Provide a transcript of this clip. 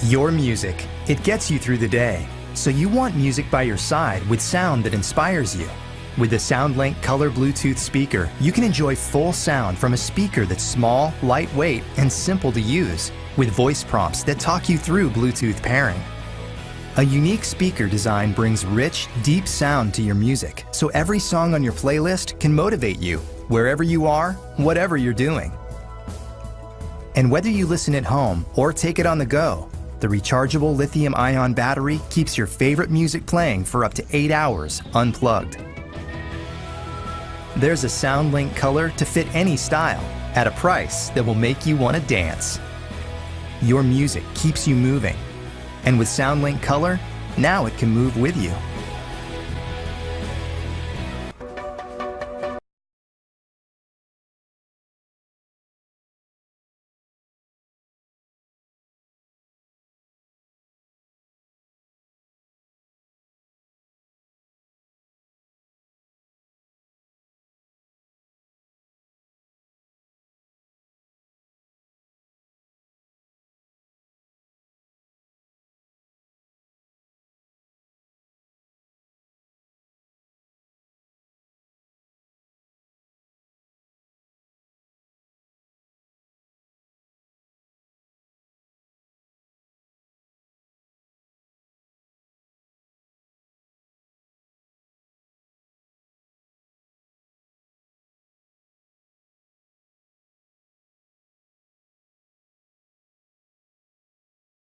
Your music. It gets you through the day. So you want music by your side with sound that inspires you. With the SoundLink Color Bluetooth speaker, you can enjoy full sound from a speaker that's small, lightweight, and simple to use, with voice prompts that talk you through Bluetooth pairing. A unique speaker design brings rich, deep sound to your music, so every song on your playlist can motivate you, wherever you are, whatever you're doing. And whether you listen at home or take it on the go, the rechargeable lithium-ion battery keeps your favorite music playing for up to 8 hours unplugged. There's a SoundLink color to fit any style at a price that will make you want to dance. Your music keeps you moving. And with SoundLink Color, now it can move with you.